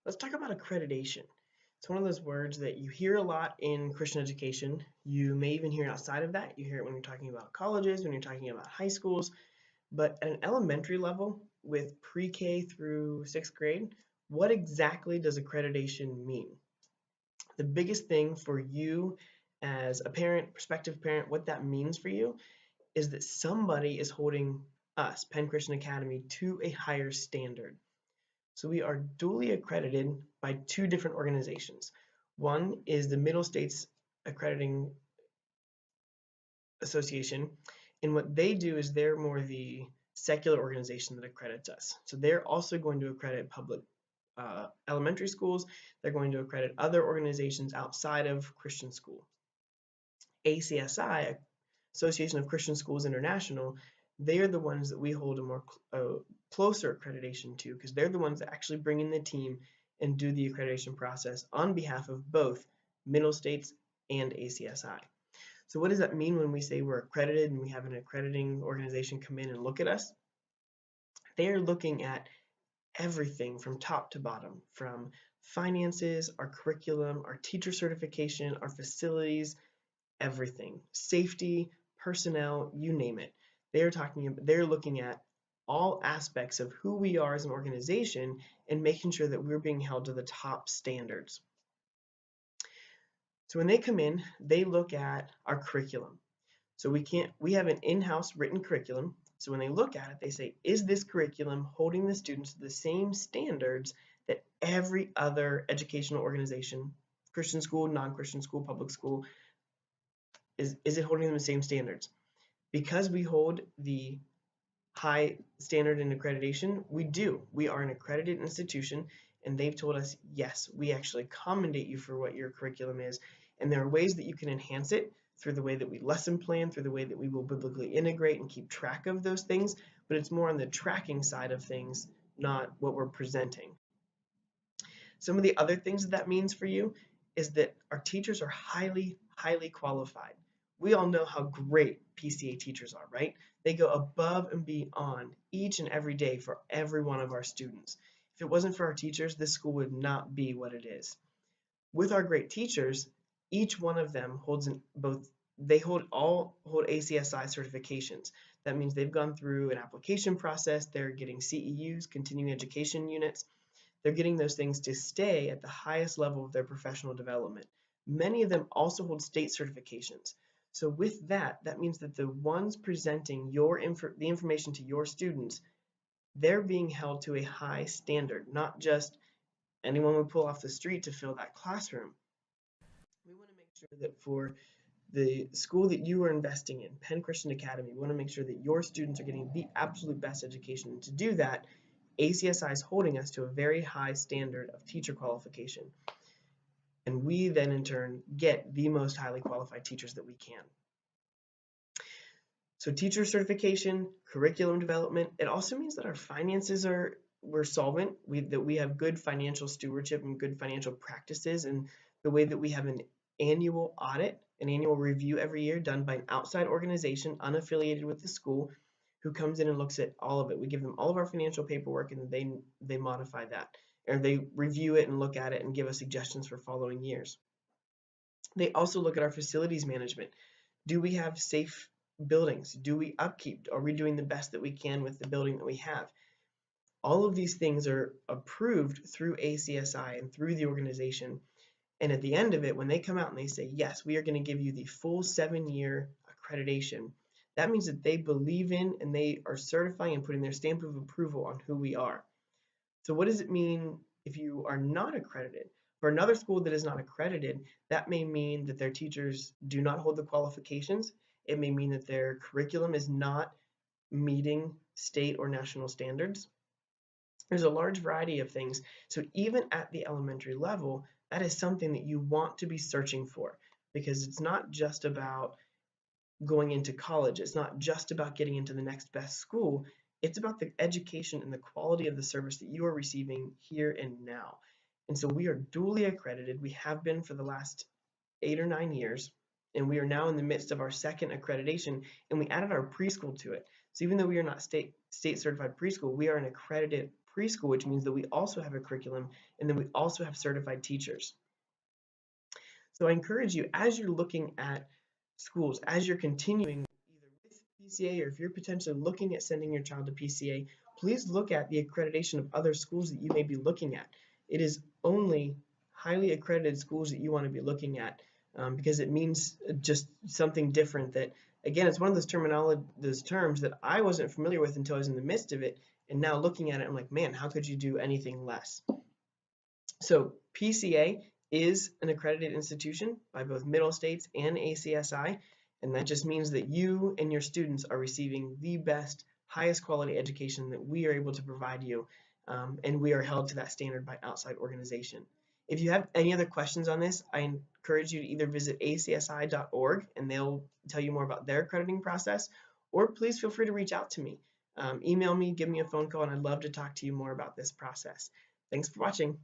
Let's talk about accreditation. It's one of those words that you hear a lot in Christian education. You may even hear it outside of that. You hear it when you're talking about colleges, when you're talking about high schools. But at an elementary level, with pre-K through sixth grade, what exactly does accreditation mean? The biggest thing for you as a parent, prospective parent, what that means for you is that somebody is holding us, Penn Christian Academy, to a higher standard. So we are duly accredited by two different organizations. One is the Middle States Accrediting Association, and what they do is they're more the secular organization that accredits us. So they're also going to accredit public elementary schools. They're going to accredit other organizations outside of Christian school. ACSI, Association of Christian Schools International, they are the ones that we hold a more closer accreditation to, because they're the ones that actually bring in the team and do the accreditation process on behalf of both Middle States and ACSI. So what does that mean when we say we're accredited and we have an accrediting organization come in and look at us? They're looking at everything from top to bottom, from finances, our curriculum, our teacher certification, our facilities, everything, safety, personnel, you name it. They're looking at all aspects of who we are as an organization and making sure that we're being held to the top standards. So when they come in, they look at our curriculum. So we have an in-house written curriculum. So when they look at it, they say, is this curriculum holding the students to the same standards that every other educational organization, Christian school, non-Christian school, public school, is it holding them the same standards? Because we hold the high standard in accreditation, we do. We are an accredited institution, and they've told us, yes, we actually commendate you for what your curriculum is, and there are ways that you can enhance it through the way that we lesson plan, through the way that we will biblically integrate and keep track of those things, but it's more on the tracking side of things, not what we're presenting. Some of the other things that means for you is that our teachers are highly, highly qualified. We all know how great PCA teachers are, right? They go above and beyond each and every day for every one of our students. If it wasn't for our teachers, this school would not be what it is. With our great teachers, each one of them holds they hold ACSI certifications. That means they've gone through an application process, they're getting CEUs, continuing education units. They're getting those things to stay at the highest level of their professional development. Many of them also hold state certifications. So with that, that means that the ones presenting the information to your students, they're being held to a high standard, not just anyone would pull off the street to fill that classroom. We want to make sure that for the school that you are investing in, Penn Christian Academy, we want to make sure that your students are getting the absolute best education. And to do that, ACSI is holding us to a very high standard of teacher qualification. And we then in turn get the most highly qualified teachers that we can. So teacher certification, curriculum development, it also means that our finances we're solvent, that we have good financial stewardship and good financial practices, and the way that we have an annual audit, an annual review every year done by an outside organization unaffiliated with the school who comes in and looks at all of it. We give them all of our financial paperwork and they modify that, or they review it and look at it and give us suggestions for following years. They also look at our facilities management. Do we have safe buildings? Do we upkeep? Are we doing the best that we can with the building that we have? All of these things are approved through ACSI and through the organization. And at the end of it, when they come out and they say, yes, we are going to give you the full 7-year accreditation, that means that they believe in and they are certifying and putting their stamp of approval on who we are. So what does it mean if you are not accredited? For another school that is not accredited, that may mean that their teachers do not hold the qualifications. It may mean that their curriculum is not meeting state or national standards. There's a large variety of things. So even at the elementary level, that is something that you want to be searching for, because it's not just about going into college. It's not just about getting into the next best school. It's about the education and the quality of the service that you are receiving here and now. And so we are duly accredited. We have been for the last 8 or 9 years, and we are now in the midst of our second accreditation, and we added our preschool to it. So even though we are not state certified preschool, we are an accredited preschool, which means that we also have a curriculum, and then we also have certified teachers. So I encourage you, as you're looking at schools, as you're continuing either with PCA or if you're potentially looking at sending your child to PCA, please look at the accreditation of other schools that you may be looking at. It is only highly accredited schools that you want to be looking at, because it means just something different that, again, it's one of those terms that I wasn't familiar with until I was in the midst of it, and now looking at it, I'm like, man, how could you do anything less? So PCA is an accredited institution by both Middle States and ACSI, and that just means that you and your students are receiving the best, highest quality education that we are able to provide you, and we are held to that standard by outside organization. If you have any other questions on this, I encourage you to either visit acsi.org and they'll tell you more about their accrediting process, or please feel free to reach out to me. Email me, give me a phone call, and I'd love to talk to you more about this process. Thanks for watching.